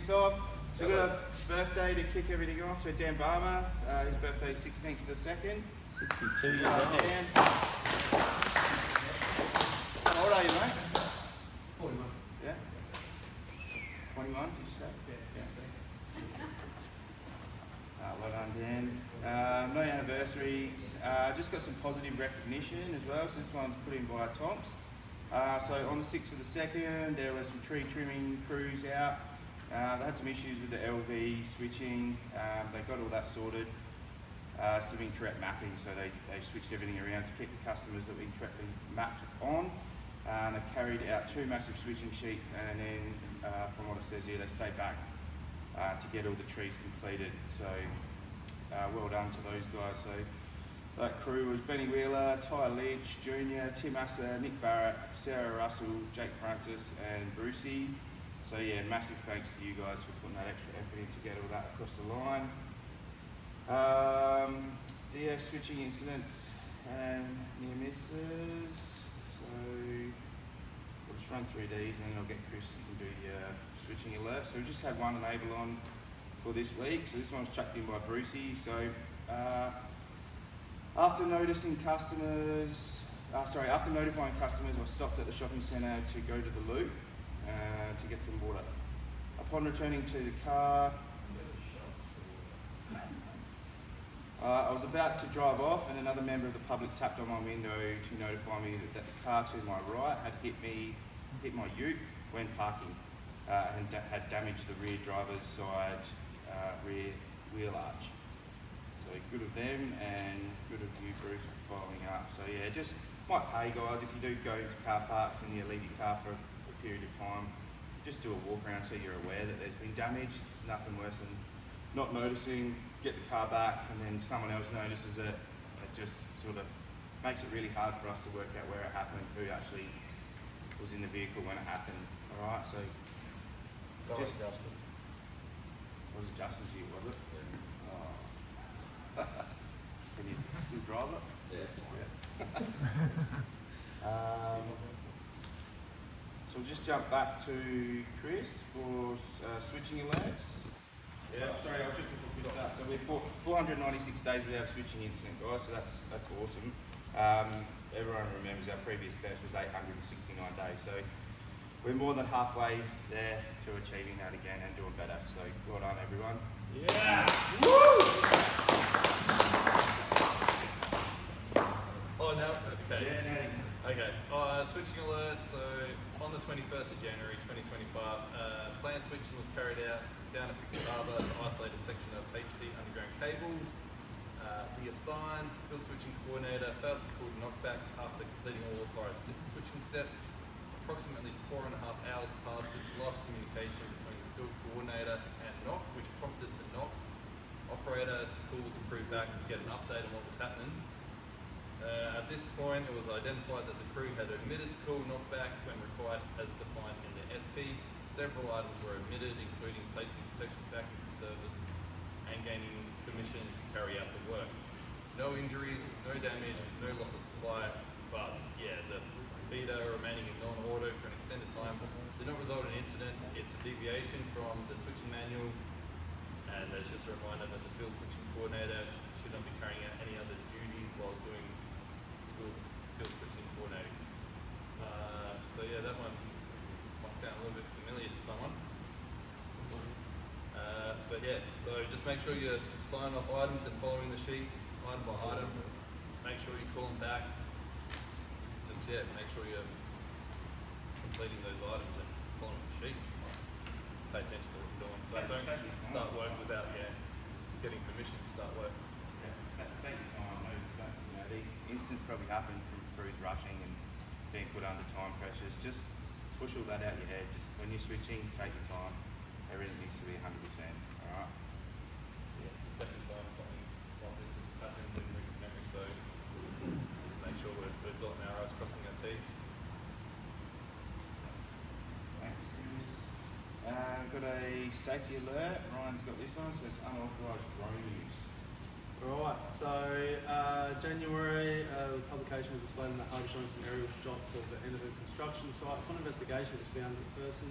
this off. So we've got a birthday to kick everything off. So Dan Barmer, his birthday is 16th of the 2nd. 62 years old. Dan. How old are you, mate? 41. Yeah. 21, did you say? Yeah. Well done, Dan. No anniversaries. Just got some positive recognition as well. So this one's put in by Tom's. So on the 6th of the 2nd, there were some tree trimming crews out. They had some issues with the LV switching. They got all that sorted. Some incorrect mapping, so they switched everything around to keep the customers that we incorrectly mapped on. They carried out 2 massive switching sheets, and then from what it says here, they stayed back to get all the trees completed. So well done to those guys. So that crew was Benny Wheeler, Ty Lynch Jr., Tim Asser, Nick Barrett, Sarah Russell, Jake Francis and Brucey. So yeah, massive thanks to you guys for putting that extra effort in to get all that across the line. DS switching incidents and near misses. So we'll just run through these and then I'll get Chris, you can do your switching alert. So we just had one enable on for this week. So this one's chucked in by Brucey. So after notifying customers, I stopped at the shopping centre to go to the loo to get some water. Upon returning to the car, I was about to drive off and another member of the public tapped on my window to notify me that the car to my right had hit my ute when parking and had damaged the rear driver's side rear wheel arch. So good of them and good of you, Bruce, for following up. So yeah, just might pay guys if you do go into car parks and you leave your car for a period of time, just do a walk around so you're aware that there's been damage. It's nothing worse than not noticing, get the car back and then someone else notices it. It just sort of makes it really hard for us to work out where it happened, who actually was in the vehicle when it happened. Alright, so just Justin. Was it Justin's ute, was it? Yeah. Oh. Can you still drive it? Yeah. So we'll just jump back to Chris for switching alerts. Yeah, sorry, I'll just before Chris starts. So we're 496 days without a switching incident, guys. So that's awesome. Everyone remembers our previous best was 869 days. So we're more than halfway there to achieving that again and doing better. So well done, everyone. Yeah! Woo! Oh, no? Okay. Yeah, no. Okay. Switching alert. So on the 21st of January 2025, planned switching was carried out down at Pickett Harbour to isolate a section of HP underground cable. The assigned field switching coordinator felt the cord knockback after completing all required switching steps. Approximately 4.5 hours passed since the last communication between the field coordinator and NOC, which prompted the NOC operator to call the crew back to get an update on what was happening. At this point, it was identified that the crew had omitted to call knockback when required as defined in the SP. Several items were omitted, including placing protection back into service and gaining permission to carry out the work. No injuries, no damage, no loss of supply, but yeah, the feeder remaining in non-order for an extended time did not result in an incident. It's a deviation from the switching manual, and it's just a reminder that the field switching coordinator should not be carrying out any other duties while doing field switching coordinating. So yeah, that one might sound a little bit familiar to someone. But yeah, so just make sure you're signing off items and following the sheet item by item. Make sure you call them back. Just yeah, make sure you're completing those items and following the sheet. Pay attention to what you're doing. But don't start work without getting permission to start work. Yeah, take your time. These incidents probably happen from crews rushing and being put under time pressures. Just push all that out your head. Just when you're switching, take your time. Everything needs to be 100%. Alright? Yeah, it's the second time something like this has happened in recent memory, so just make sure we're dotting our I's, crossing our T's. Thanks, Chris. Got a safety alert. Ryan's got this one. So it's unauthorised drone use. Right, so January, the publication was explaining that Harbour showing some aerial shots of the end of a construction site. Upon investigation, it was found that the person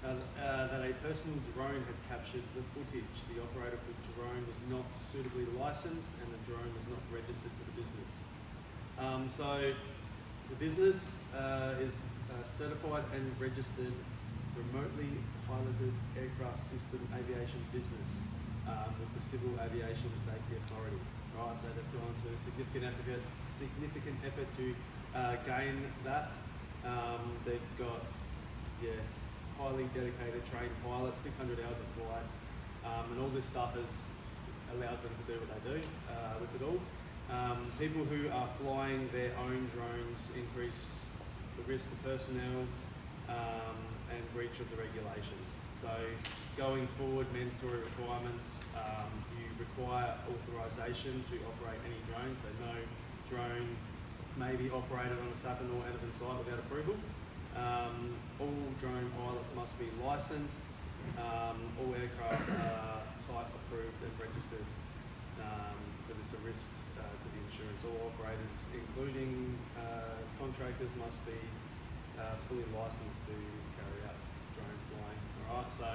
that a personal drone had captured the footage. The operator of the drone was not suitably licensed and the drone was not registered to the business. So the business is certified and registered remotely piloted aircraft system aviation business with the Civil Aviation Safety Authority. Right, so they've gone to a significant effort to gain that. They've got highly dedicated trained pilots, 600 hours of flights, and all this stuff allows them to do what they do with it all. People who are flying their own drones increase the risk to personnel and breach of the regulations. So going forward, mandatory requirements, you require authorisation to operate any drone, so no drone may be operated on a Sappin or Enoven site without approval. All drone pilots must be licensed, all aircraft are type approved and registered, because it's a risk to the insurance. All operators, including contractors, must be fully licensed to carry out drone flying. Alright, so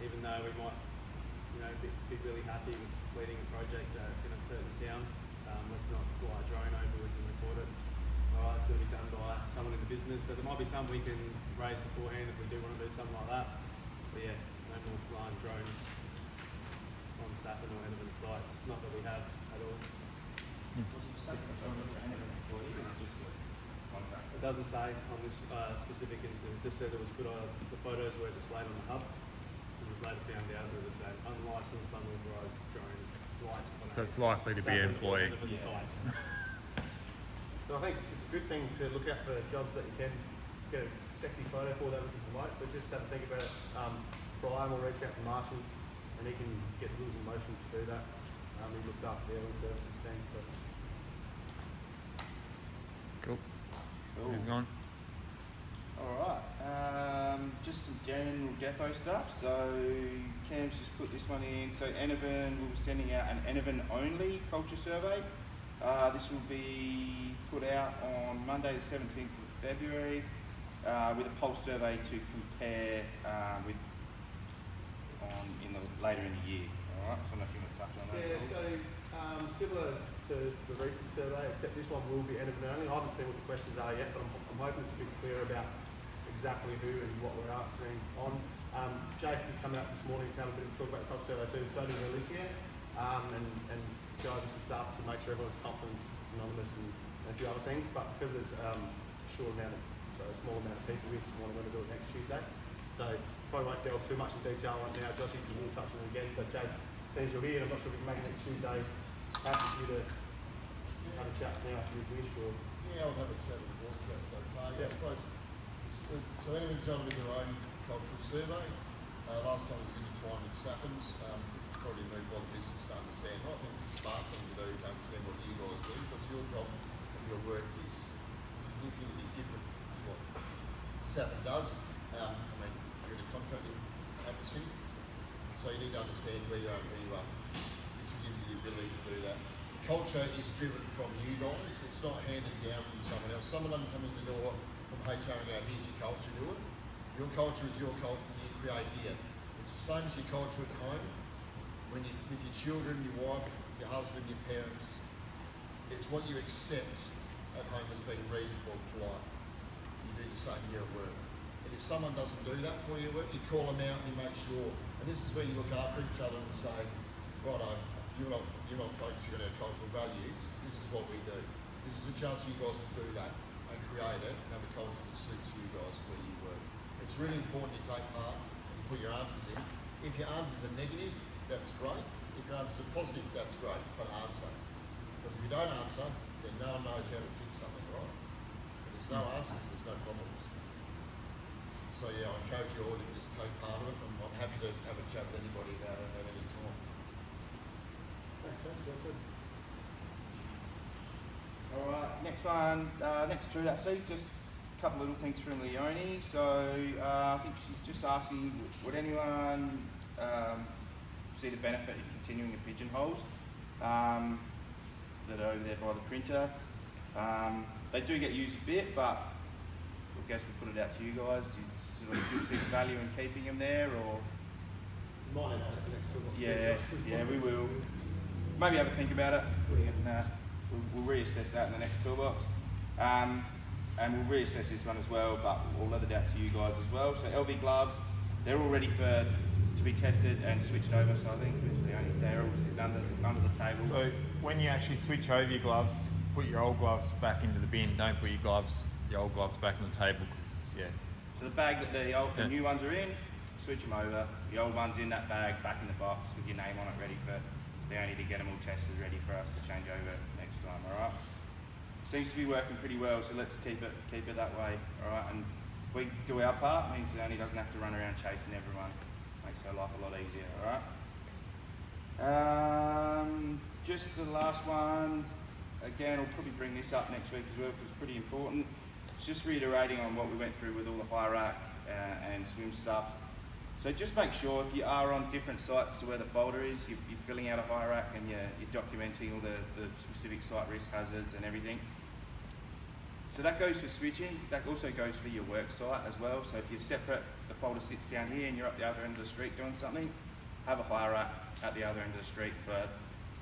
even though we might be really happy with completing a project in a certain town, let's not fly a drone overwards and record it. Alright, it's going to be done by someone in the business, so there might be some we can raise beforehand if we do want to do something like that. But yeah, no more flying drones on Sappin or Enoven sites, not that we have at all. It doesn't say on this specific instance, it just said it was put on, the photos were displayed on the hub, and it was later found out that it was an unlicensed, unauthorised drone flight. So it's likely to be an employee. Site. So I think it's a good thing to look out for jobs that you can get a sexy photo for that we can promote, but just have a think about it. Brian will reach out to Marshall and he can get the rules in motion to do that. He looks after the airline services thing. So. Cool. Moving on. Alright, just some general depot stuff. So Cam's just put this one in. So Enoven will be sending out an Enoven only culture survey. This will be put out on Monday the 17th of February with a pulse survey to compare with later in the year. Alright, so I don't know if you want to touch on that. Yeah, so similar to the recent survey, except this one will be Enoven only. I haven't seen what the questions are yet, but I'm hoping to be clear about exactly who and what we're answering on. Jason come out this morning to have a bit of talk about the pulse survey too, so did Alicia, and go over some stuff to make sure everyone's confident, synonymous and a few other things, but because there's a small amount of people, we just want to do it next Tuesday. So probably won't delve too much in detail right now. Josh will touch on it again, but Jace, since you're here, I'm not sure if we can make it next Tuesday. Happy for you to have a chat now if you wish, or... Yeah, I'll have a chat with the boss about so far. Yeah. I suppose, so anyone's going to do their own cultural survey. Last time it was intertwined with Sappin's. This is probably a very well business to understand. I think it's a smart thing to do to understand what you guys do, because your job and your work is significantly different to what Sappin does. I mean, you're in a contracting atmosphere, so you need to understand where you are and who you are. This will give you the ability to do that. Culture is driven from you guys. It's not handed down from someone else. Someone doesn't come in the door from HR and go, here's your culture, do it. Your culture is your culture that you create here. It's the same as your culture at home. When you, with your children, your wife, your husband, your parents, it's what you accept at home as being reasonable and polite. You do the same here at work. And if someone doesn't do that for you at work, you call them out and you make sure. And this is where you look after each other and say, righto, you're not focusing on our cultural values. This is what we do. This is a chance for you guys to do that and create it and have a culture that suits you guys where you work. It's really important you take part and put your answers in. If your answers are negative, that's great. If your answers are positive, that's great. But answer. Because if you don't answer, then no one knows how to fix something, right? If there's no answers, there's no problems. So yeah, I encourage you all to just take part of it, and I'm happy to have a chat with anybody about it at any time. Thanks, Josh. Well said. Alright, next one, next to that, see, just a couple little things from Leonie. So I think she's just asking, would anyone see the benefit in continuing the pigeonholes that are over there by the printer? They do get used a bit, but I guess we put it out to you guys. You sort of still see the value in keeping them there, or Might end up to the next toolbox. yeah, we will. Maybe have a think about it. We can, we'll reassess that in the next toolbox, and we'll reassess this one as well. But we'll let it out to you guys as well. So LV gloves, they're all ready to be tested and switched over. So I think they're all sitting under the table. So when you actually switch over your gloves, put your old gloves back into the bin. Don't put your old gloves back on the table. 'Cause, yeah. So the bag that the new ones are in, switch them over. The old ones in that bag, back in the box with your name on it, ready for. They only need to get them all tested, ready for us to change over next time. All right. Seems to be working pretty well, so let's keep it that way. All right. And if we do our part, it means it only doesn't have to run around chasing everyone. Makes our life a lot easier. All right. Just the last one. Again, I'll probably bring this up next week as well because it's pretty important. It's just reiterating on what we went through with all the high rack and swim stuff. So just make sure if you are on different sites to where the folder is, you're filling out a high rack and you're documenting all the specific site risk hazards and everything. So that goes for switching. That also goes for your work site as well. So if you're separate, the folder sits down here and you're up the other end of the street doing something, have a high rack at the other end of the street for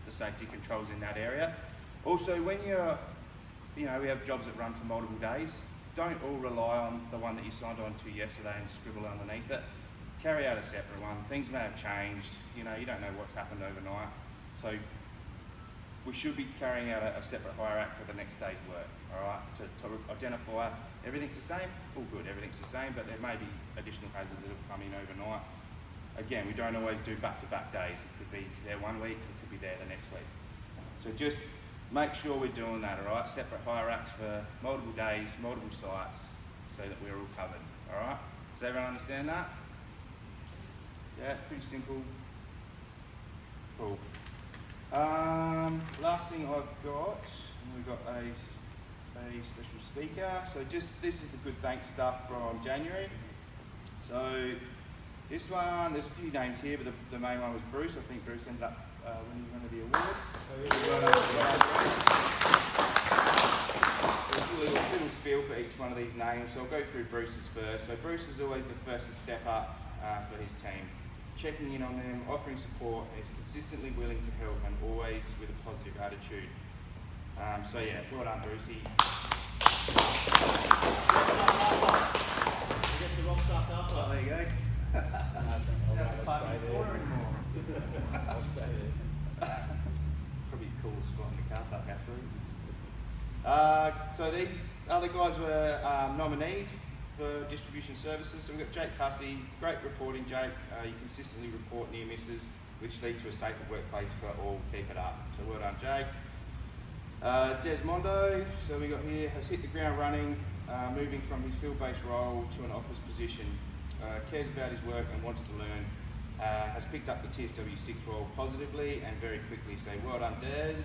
the safety controls in that area. Also, when we have jobs that run for multiple days, don't all rely on the one that you signed on to yesterday and scribble underneath it. Carry out a separate one. Things may have changed. You don't know what's happened overnight. So we should be carrying out a separate hire rack for the next day's work, all right? To identify everything's the same, all good, everything's the same, but there may be additional hazards that have come in overnight. Again, we don't always do back-to-back days. It could be there one week, it could be there the next week. So just make sure we're doing that, all right? Separate hire racks for multiple days, multiple sites, so that we're all covered, all right? Does everyone understand that? Yeah, pretty simple. Cool. Last thing I've got, we've got a special speaker. So this is the good thanks stuff from January. So this one, there's a few names here, but the main one was Bruce. I think Bruce ended up winning one of the awards. There's a little spiel for each one of these names. So I'll go through Bruce's first. So Bruce is always the first to step up for his team. Checking in on them, offering support, and is consistently willing to help and always with a positive attitude. So yeah, well done, Brucey. I guess the rock star car Oh, park. there you go. I'll stay there. Probably the coolest spot in the car park, actually. So these other guys were nominees for distribution services. So we've got Jake Hussey, great reporting, Jake. You consistently report near misses, which lead to a safer workplace for all. Keep it up. So well done, Jake. Desmondo, so we got here, has hit the ground running, moving from his field-based role to an office position. Cares about his work and wants to learn. Has picked up the TSW6 role positively and very quickly. So well done, Des.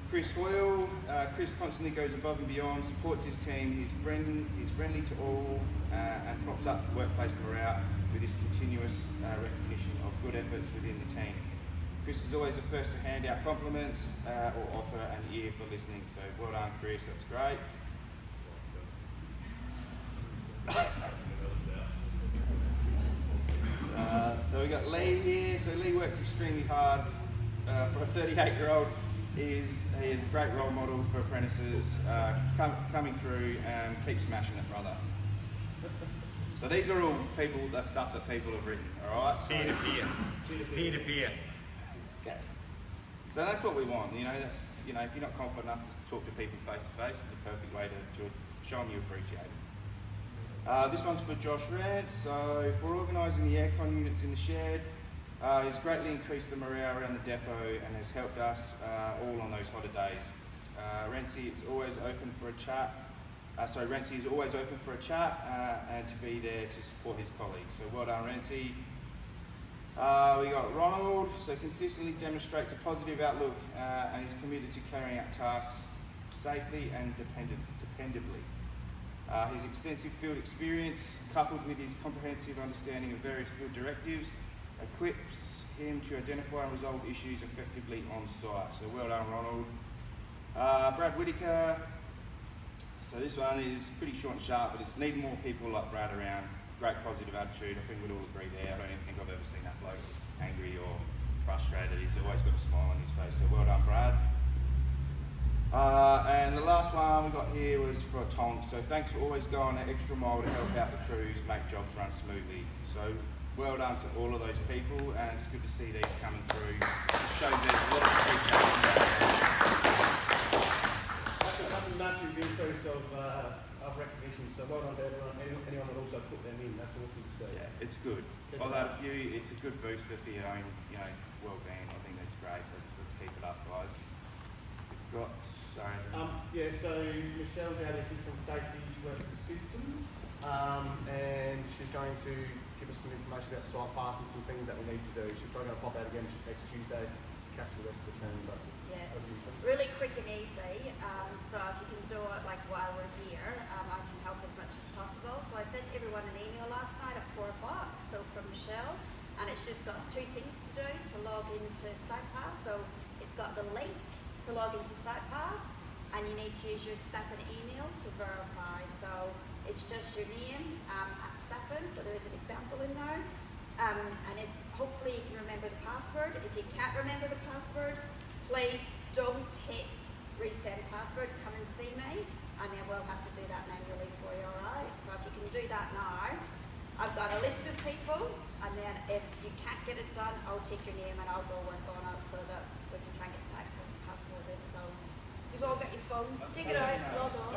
Chris Hoyle, Chris constantly goes above and beyond, supports his team, he's friendly to all and props up workplace morale with his continuous recognition of good efforts within the team. Chris is always the first to hand out compliments or offer an ear for listening, so well done Chris, that's great. So we got Lee here, so Lee works extremely hard for a 38-year-old. He is a great role model for apprentices coming through and keep smashing it, brother. So these are all stuff that people have written, all right? Peer to peer. Peer to peer. Okay. So that's what we want, that's, if you're not confident enough to talk to people face to face, it's a perfect way to show them you appreciate it. This one's for Josh Rant. So for organising the aircon units in the shed, he's greatly increased the morale around the depot and has helped us all on those hotter days. Renzi is always open for a chat. Renzi is always open for a chat and to be there to support his colleagues. So well done, Renzi. We got Ronald. So consistently demonstrates a positive outlook and is committed to carrying out tasks safely and dependably. His extensive field experience, coupled with his comprehensive understanding of various field directives, equips him to identify and resolve issues effectively on site. So well done, Ronald. Brad Whitaker. So this one is pretty short and sharp, but it's needing more people like Brad around. Great positive attitude. I think we'd all agree there. I don't even think I've ever seen that bloke angry or frustrated. He's always got a smile on his face. So well done, Brad. And the last one we got here was for Tonks. So thanks for always going an extra mile to help out the crews, make jobs run smoothly. So well done to all of those people, and it's good to see these coming through. It shows there's a lot of appreciation there. That's a massive increase of recognition. So well done to everyone. Anyone that also put them in. That's awesome to see. Yeah, it's good. I've had a few. It's a good booster for your own, well-being. I think that's great. Let's keep it up, guys. We've got Yeah, so Michelle's our Assistant from Safety Workers Systems, and she's going to give us some information about site pass and some things that we need to do. She's probably going to pop out again next Tuesday to capture the rest of the team. But Yeah, over to you, Tom. really quick and easy. So if you can do it like while we're here, I can help as much as possible. So I sent everyone an email last night at 4 o'clock, so from Michelle, and it's just got two things to do to log into SitePass. So it's got the link to log into SitePass, and you need to use your SAPN email to verify. So it's just your name at SAPN, so there is an example in there. And if hopefully you can remember the password. If you can't remember the password, please don't hit reset password, come and see me, and then we'll have to do that manually for you, alright? So if you can do that now, I've got a list of people, and then if you can't get it done, I'll take your name and I'll go work on it so that we can try and get SAPN password in. So you've all got your phone, dig it out, log on.